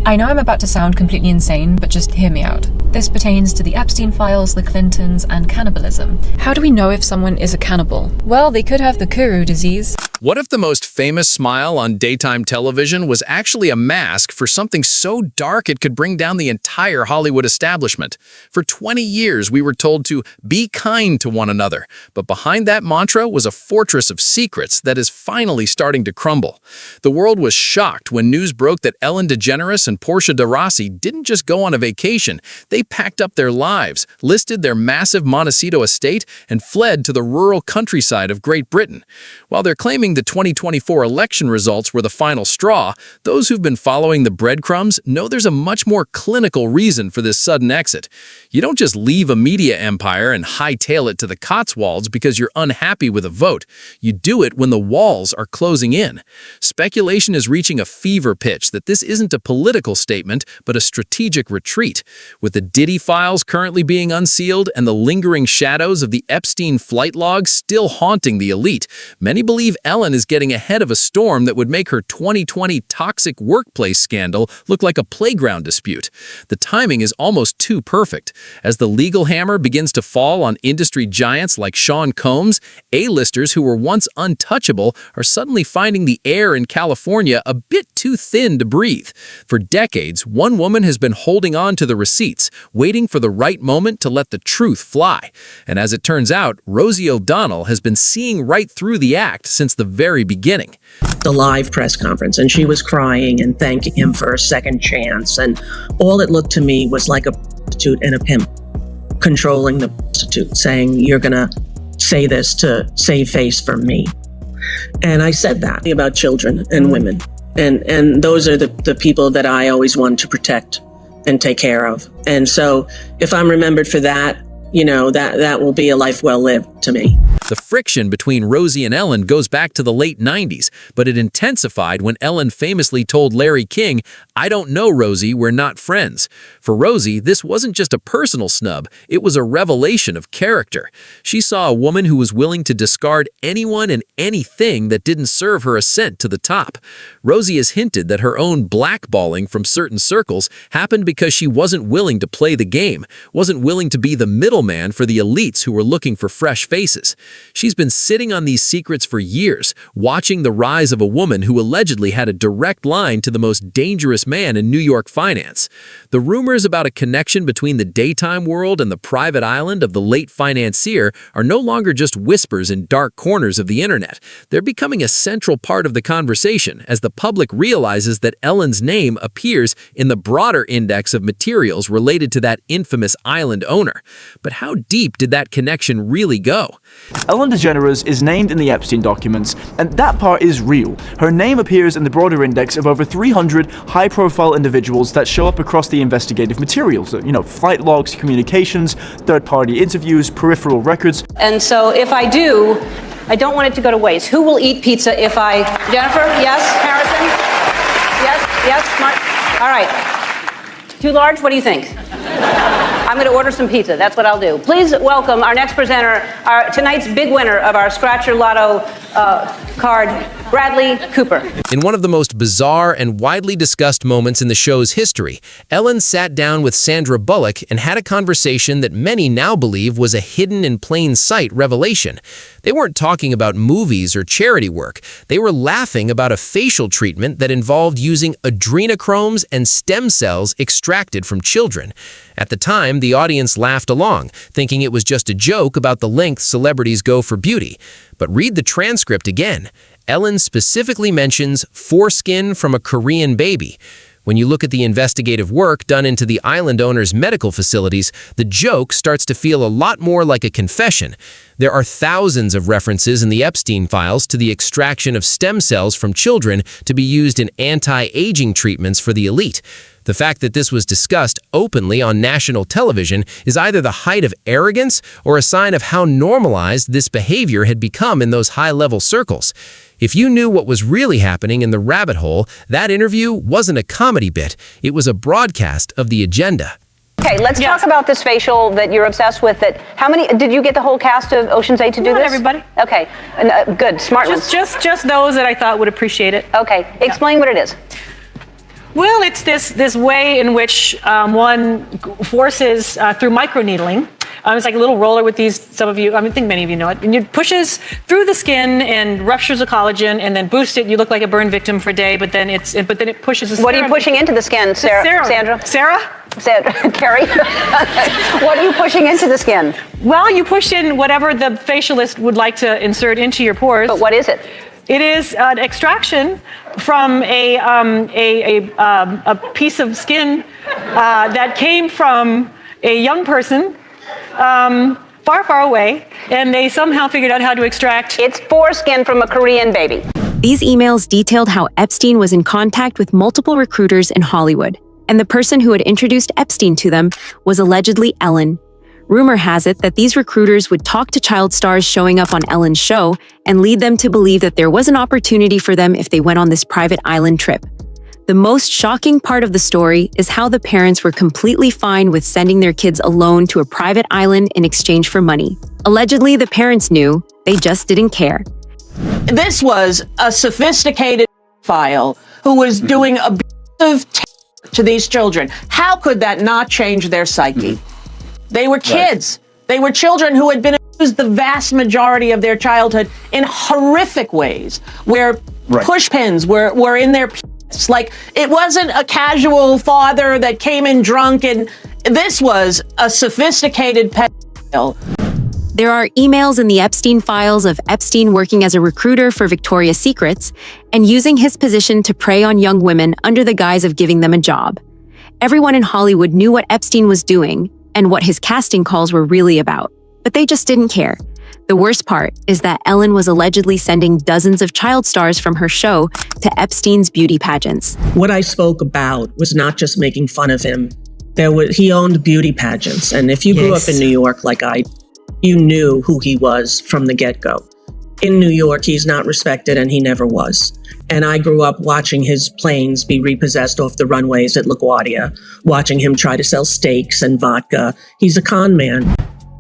I know I'm about to sound completely insane, but just hear me out. This pertains to the Epstein files, the Clintons, and cannibalism. How do we know if someone is a cannibal? Well, they could have the Kuru disease. What if the most famous smile on daytime television was actually a mask for something so dark it could bring down the entire Hollywood establishment? For 20 years, we were told to be kind to one another, but behind that mantra was a fortress of secrets that is finally starting to crumble. The world was shocked when news broke that Ellen DeGeneres and Portia de Rossi didn't just go on a vacation. They packed up their lives, listed their massive Montecito estate, and fled to the rural countryside of Great Britain. While they're claiming the 2024 election results were the final straw, those who've been following the breadcrumbs know there's a much more clinical reason for this sudden exit. You don't just leave a media empire and hightail it to the Cotswolds because you're unhappy with a vote. You do it when the walls are closing in. Speculation is reaching a fever pitch that this isn't a political statement, but a strategic retreat. With the Diddy files currently being unsealed and the lingering shadows of the Epstein flight logs still haunting the elite, many believe Ellen is getting ahead of a storm that would make her 2020 toxic workplace scandal look like a playground dispute. The timing is almost too perfect. As the legal hammer begins to fall on industry giants like Sean Combs, A-listers who were once untouchable are suddenly finding the air in California a bit too thin to breathe. For decades, one woman has been holding on to the receipts, waiting for the right moment to let the truth fly. And as it turns out, Rosie O'Donnell has been seeing right through the act since the very beginning. The live press conference, and she was crying and thanking him for a second chance, and all it looked to me was like a prostitute and a pimp controlling the prostitute, saying, "You're gonna say this to save face from me." And I said that about children and women, and those are the people that I always want to protect and take care of. And so if I'm remembered for that, you know, that will be a life well lived to me. The friction between Rosie and Ellen goes back to the late 90s, but it intensified when Ellen famously told Larry King, "I don't know, Rosie, we're not friends." For Rosie, this wasn't just a personal snub, it was a revelation of character. She saw a woman who was willing to discard anyone and anything that didn't serve her ascent to the top. Rosie has hinted that her own blackballing from certain circles happened because she wasn't willing to play the game, wasn't willing to be the middleman for the elites who were looking for fresh faces. She's been sitting on these secrets for years, watching the rise of a woman who allegedly had a direct line to the most dangerous man in New York finance. The rumors about a connection between the daytime world and the private island of the late financier are no longer just whispers in dark corners of the internet. They're becoming a central part of the conversation as the public realizes that Ellen's name appears in the broader index of materials related to that infamous island owner. But how deep did that connection really go? Ellen DeGeneres is named in the Epstein documents, and that part is real. Her name appears in the broader index of over 300 high-profile individuals that show up across the investigative materials. Flight logs, communications, third-party interviews, peripheral records. And so if I do, I don't want it to go to waste. Who will eat pizza if I... Jennifer? Yes? Harrison? Yes? Mark? All right. Too large? What do you think? I'm going to order some pizza. That's what I'll do. Please welcome our next presenter, tonight's big winner of our Scratcher Lotto card, Bradley Cooper. In one of the most bizarre and widely discussed moments in the show's history, Ellen sat down with Sandra Bullock and had a conversation that many now believe was a hidden in plain sight revelation. They weren't talking about movies or charity work. They were laughing about a facial treatment that involved using adrenochromes and stem cells extracted from children. At the time, the audience laughed along, thinking it was just a joke about the lengths celebrities go for beauty. But read the transcript again. Ellen specifically mentions foreskin from a Korean baby. When you look at the investigative work done into the island owner's medical facilities, the joke starts to feel a lot more like a confession. There are thousands of references in the Epstein files to the extraction of stem cells from children to be used in anti-aging treatments for the elite. The fact that this was discussed openly on national television is either the height of arrogance or a sign of how normalized this behavior had become in those high-level circles. If you knew what was really happening in the rabbit hole, that interview wasn't a comedy bit. It was a broadcast of the agenda. Okay, let's talk about this facial that you're obsessed with. How many, did you get the whole cast of Ocean's 8 to do Not this? everybody. Okay, good, smart ones. Just those that I thought would appreciate it. Okay, explain what it is. Well, it's this way in which one forces through microneedling. It's like a little roller with these, some of you, I think many of you know it, and it pushes through the skin and ruptures the collagen and then boosts it. You look like a burn victim for a day, but then it pushes the What are you pushing into the skin, Sandra? Carrie? What are you pushing into the skin? Well, you push in whatever the facialist would like to insert into your pores. But what is it? It is an extraction from a piece of skin that came from a young person far, far away, and they somehow figured out how to extract. It's foreskin from a Korean baby. These emails detailed how Epstein was in contact with multiple recruiters in Hollywood, and the person who had introduced Epstein to them was allegedly Ellen. Rumor has it that these recruiters would talk to child stars showing up on Ellen's show and lead them to believe that there was an opportunity for them if they went on this private island trip. The most shocking part of the story is how the parents were completely fine with sending their kids alone to a private island in exchange for money. Allegedly, the parents knew, they just didn't care. This was a sophisticated file who was doing abusive to these children. How could that not change their psyche? They were kids. Right. They were children who had been abused the vast majority of their childhood in horrific ways, where pushpins were in their penis. Like, it wasn't a casual father that came in drunk, and this was a sophisticated pedophile. There are emails in the Epstein files of Epstein working as a recruiter for Victoria's Secrets and using his position to prey on young women under the guise of giving them a job. Everyone in Hollywood knew what Epstein was doing and what his casting calls were really about, but they just didn't care. The worst part is that Ellen was allegedly sending dozens of child stars from her show to Epstein's beauty pageants. What I spoke about was not just making fun of him. He owned beauty pageants, and if you grew up in New York like I, you knew who he was from the get-go. In New York, he's not respected, and he never was. And I grew up watching his planes be repossessed off the runways at LaGuardia, watching him try to sell steaks and vodka. He's a con man.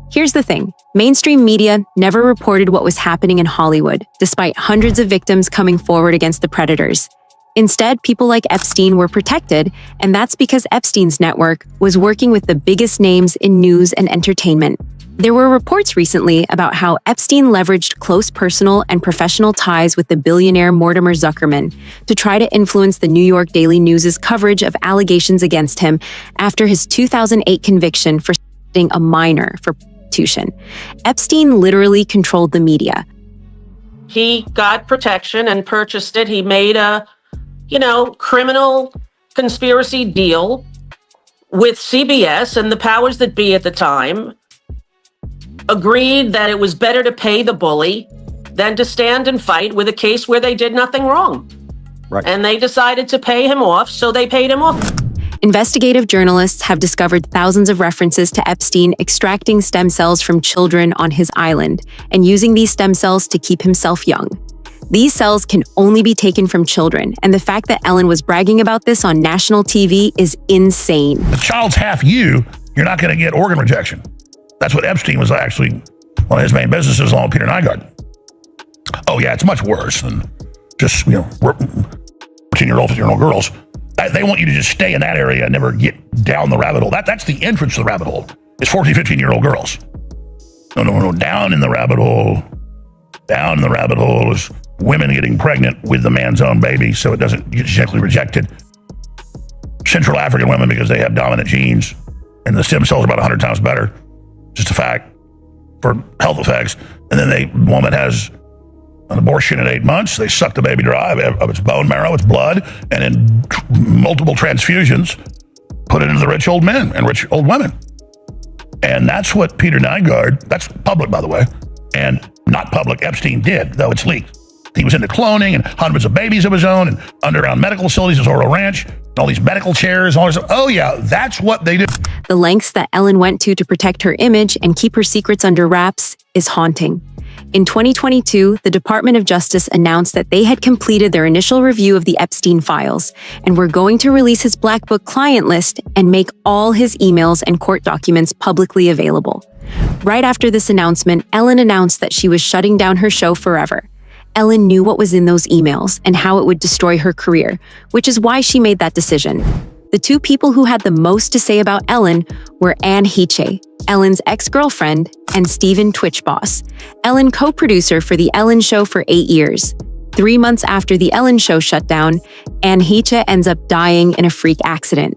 Here's the thing. Mainstream media never reported what was happening in Hollywood, despite hundreds of victims coming forward against the predators. Instead, people like Epstein were protected, and that's because Epstein's network was working with the biggest names in news and entertainment. There were reports recently about how Epstein leveraged close personal and professional ties with the billionaire Mortimer Zuckerman to try to influence the New York Daily News' coverage of allegations against him after his 2008 conviction for setting a minor for prostitution. Epstein literally controlled the media. He got protection and purchased it. He made a, criminal conspiracy deal with CBS, and the powers that be at the time agreed that it was better to pay the bully than to stand and fight with a case where they did nothing wrong. Right. And they decided to pay him off, so they paid him off. Investigative journalists have discovered thousands of references to Epstein extracting stem cells from children on his island and using these stem cells to keep himself young. These cells can only be taken from children, and the fact that Ellen was bragging about this on national TV is insane. The child's half you're not going to get organ rejection. That's what Epstein was actually, one of his main businesses along with Peter Nygaard. Oh yeah, it's much worse than just, 14-year-old, 15-year-old girls. They want you to just stay in that area and never get down the rabbit hole. That's the entrance to the rabbit hole. It's 14, 15-year-old girls. No, down in the rabbit hole. Down in the rabbit hole is women getting pregnant with the man's own baby so it doesn't get genetically rejected. Central African women because they have dominant genes and the stem cells are about 100 times better. Just a fact for health effects. And then the woman has an abortion at 8 months. They suck the baby dry of its bone marrow, its blood, and in multiple transfusions, put it into the rich old men and rich old women. And that's what Peter Nygaard, that's public, by the way, and not public, Epstein did, though it's leaked. He was into cloning and hundreds of babies of his own and underground medical facilities, his Oro Ranch, and all these medical chairs, all this. Oh yeah, that's what they did. The lengths that Ellen went to protect her image and keep her secrets under wraps is haunting. In 2022, the Department of Justice announced that they had completed their initial review of the Epstein files and were going to release his Black Book client list and make all his emails and court documents publicly available. Right after this announcement, Ellen announced that she was shutting down her show forever. Ellen knew what was in those emails and how it would destroy her career, which is why she made that decision. The two people who had the most to say about Ellen were Anne Heche, Ellen's ex-girlfriend, and Stephen Twitch Boss, Ellen co-producer for The Ellen Show for 8 years. 3 months after The Ellen Show shut down, Anne Heche ends up dying in a freak accident.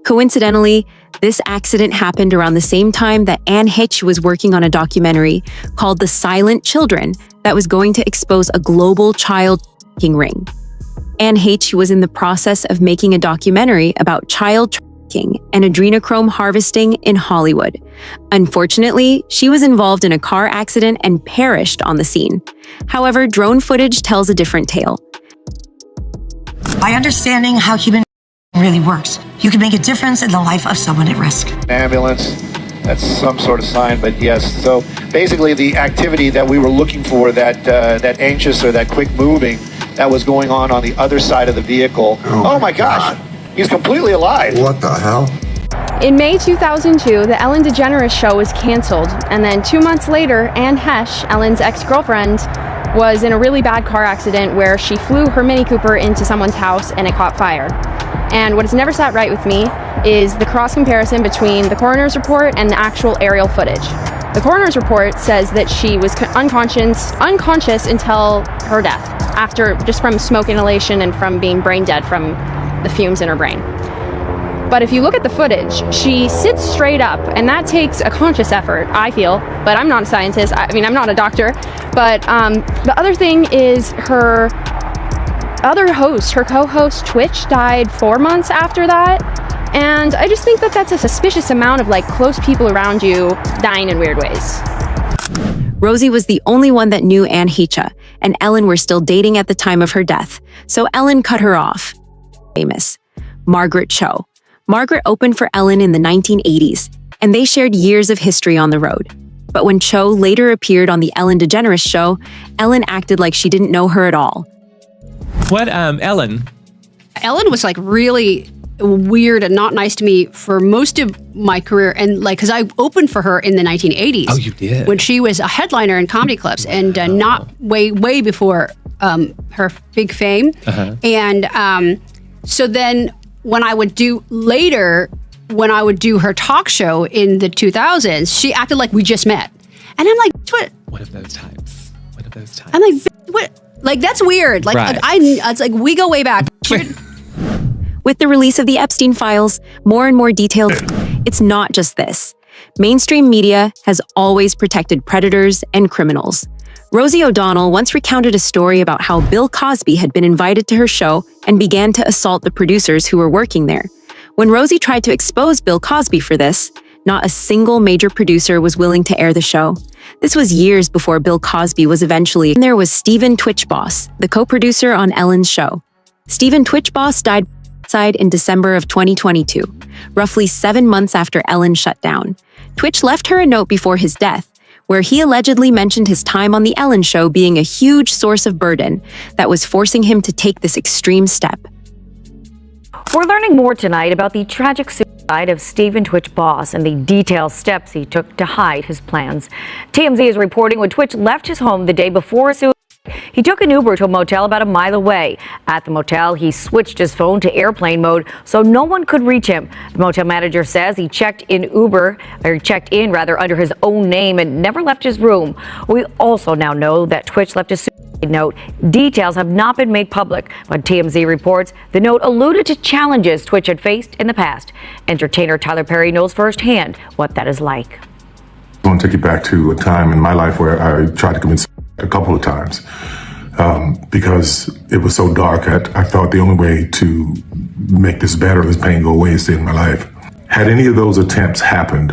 Coincidentally, this accident happened around the same time that Anne Heche was working on a documentary called The Silent Children that was going to expose a global child trafficking ring. Anne Heche was in the process of making a documentary about child trafficking and adrenochrome harvesting in Hollywood. Unfortunately, she was involved in a car accident and perished on the scene. However, drone footage tells a different tale. By understanding how human really works, you can make a difference in the life of someone at risk. Ambulance, that's some sort of sign, but yes. So basically the activity that we were looking for, that anxious or that quick moving, that was going on the other side of the vehicle. Oh my gosh, he's completely alive. What the hell? In May 2002, the Ellen DeGeneres show was canceled, and then 2 months later, Anne Heche, Ellen's ex-girlfriend, was in a really bad car accident where she flew her Mini Cooper into someone's house and it caught fire. And what has never sat right with me is the cross comparison between the coroner's report and the actual aerial footage. The coroner's report says that she was unconscious until her death, just from smoke inhalation and from being brain dead from the fumes in her brain. But if you look at the footage, she sits straight up, and that takes a conscious effort, I feel, but I'm not a scientist. I mean, I'm not a doctor. But the other thing is her co-host Twitch died 4 months after that. And I just think that that's a suspicious amount of close people around you dying in weird ways. Rosie was the only one that knew Anne Heche, and Ellen were still dating at the time of her death, so Ellen cut her off. Famous. Margaret Cho. Margaret opened for Ellen in the 1980s, and they shared years of history on the road. But when Cho later appeared on the Ellen DeGeneres show, Ellen acted like she didn't know her at all. What, Ellen? Ellen was really weird and not nice to me for most of my career, and because I opened for her in the 1980s. Oh, you did? When she was a headliner in comedy clubs, and not way before her big fame. And so then when I would do her talk show in the 2000s, she acted like we just met. And I'm like, what? One of those times. I'm like, what? That's weird. Right. It's like we go way back. With the release of the Epstein files, more and more details. It's not just this. Mainstream media has always protected predators and criminals. Rosie O'Donnell once recounted a story about how Bill Cosby had been invited to her show and began to assault the producers who were working there. When Rosie tried to expose Bill Cosby for this, not a single major producer was willing to air the show. This was years before Bill Cosby was eventually. And there was Stephen Twitch Boss, the co-producer on Ellen's show. Stephen Twitch Boss died in December of 2022, roughly 7 months after Ellen shut down. Twitch left her a note before his death, where he allegedly mentioned his time on The Ellen Show being a huge source of burden that was forcing him to take this extreme step. We're learning more tonight about the tragic suicide of Stephen Twitch Boss and the detailed steps he took to hide his plans. TMZ is reporting when Twitch left his home the day before his suicide, he took an Uber to a motel about a mile away. At the motel, he switched his phone to airplane mode so no one could reach him. The motel manager says he checked in under his own name and never left his room. We also now know that Twitch left a suicide note. Details have not been made public, but TMZ reports the note alluded to challenges Twitch had faced in the past. Entertainer Tyler Perry knows firsthand what that is like. I want to take you back to a time in my life where I tried to commit suicide a couple of times because it was so dark. I thought the only way to make this better, this pain go away, is to end my life. Had any of those attempts happened,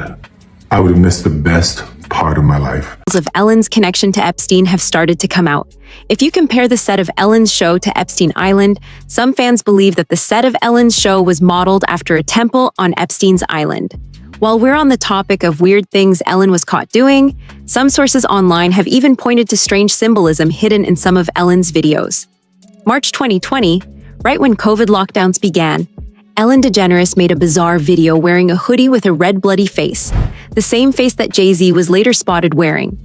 I would have missed the best part of my life. Of Ellen's connection to Epstein have started to come out. If you compare the set of Ellen's show to Epstein Island, some fans believe that the set of Ellen's show was modeled after a temple on Epstein's Island. While we're on the topic of weird things Ellen was caught doing, some sources online have even pointed to strange symbolism hidden in some of Ellen's videos. March 2020, right when COVID lockdowns began, Ellen DeGeneres made a bizarre video wearing a hoodie with a red bloody face, the same face that Jay-Z was later spotted wearing.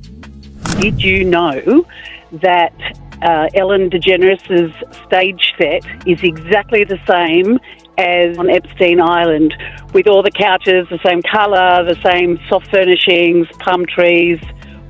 Did you know that Ellen DeGeneres' stage set is exactly the same as on Epstein Island, with all the couches, the same colour, the same soft furnishings, palm trees,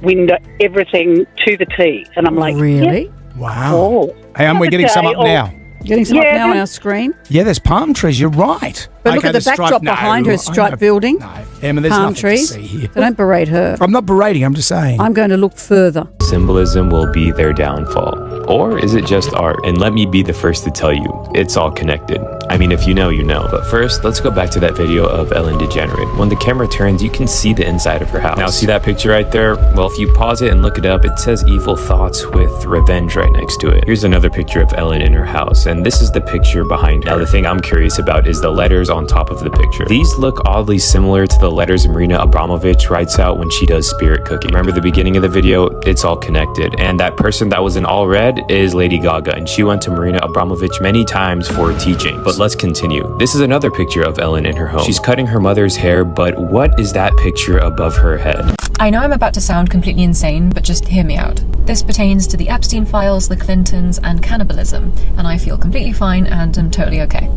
window, everything to the T. And I'm like, really? Yeah. Wow. Oh. Hey, we're getting some up now. Getting some up now on our screen? Yeah, there's palm trees. You're right. But look at the backdrop behind her, striped building. No, Emma, there's palm nothing trees. to see here. So don't berate her. I'm not berating, I'm just saying. I'm going to look further. Symbolism will be their downfall. Or is it just art? And let me be the first to tell you, it's all connected. I mean, if you know, you know. But first, let's go back to that video of Ellen DeGeneres. When the camera turns, you can see the inside of her house. Now, see that picture right there? Well, if you pause it and look it up, it says evil thoughts with revenge right next to it. Here's another picture of Ellen in her house, and this is the picture behind her. Now, the thing I'm curious about is the letters on top of the picture. These look oddly similar to the letters Marina Abramovich writes out when she does spirit cooking. Remember the beginning of the video? It's all connected. And that person that was in all red is Lady Gaga, and she went to Marina Abramovich many times for teaching. But let's continue. This is another picture of Ellen in her home. She's cutting her mother's hair, but what is that picture above her head? I know I'm about to sound completely insane, but just hear me out. This pertains to the Epstein files, the Clintons, and cannibalism, and I feel completely fine and am totally okay.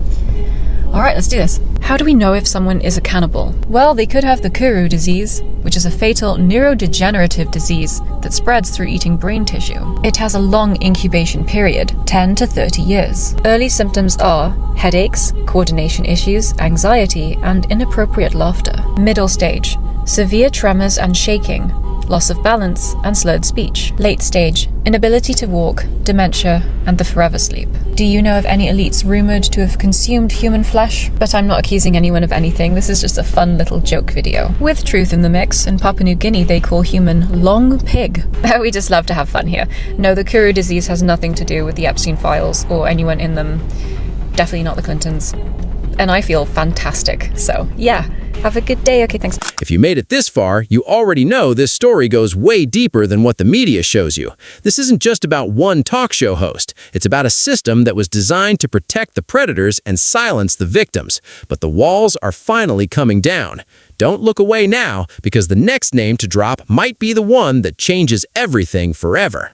Alright, let's do this. How do we know if someone is a cannibal? Well, they could have the curiou disease, which is a fatal neurodegenerative disease that spreads through eating brain tissue. It has a long incubation period, 10 to 30 years. Early symptoms are headaches, coordination issues, anxiety, and inappropriate laughter. Middle stage, severe tremors and shaking, loss of balance, and slurred speech. Late stage, inability to walk, dementia, and the forever sleep. Do you know of any elites rumored to have consumed human flesh? But I'm not accusing anyone of anything, this is just a fun little joke video. With truth in the mix, in Papua New Guinea they call human long pig. We just love to have fun here. No, the curiou disease has nothing to do with the Epstein files or anyone in them. Definitely not the Clintons. And I feel fantastic, so yeah. Have a good day. Okay, thanks. If you made it this far, you already know this story goes way deeper than what the media shows you. This isn't just about one talk show host. It's about a system that was designed to protect the predators and silence the victims. But the walls are finally coming down. Don't look away now, because the next name to drop might be the one that changes everything forever.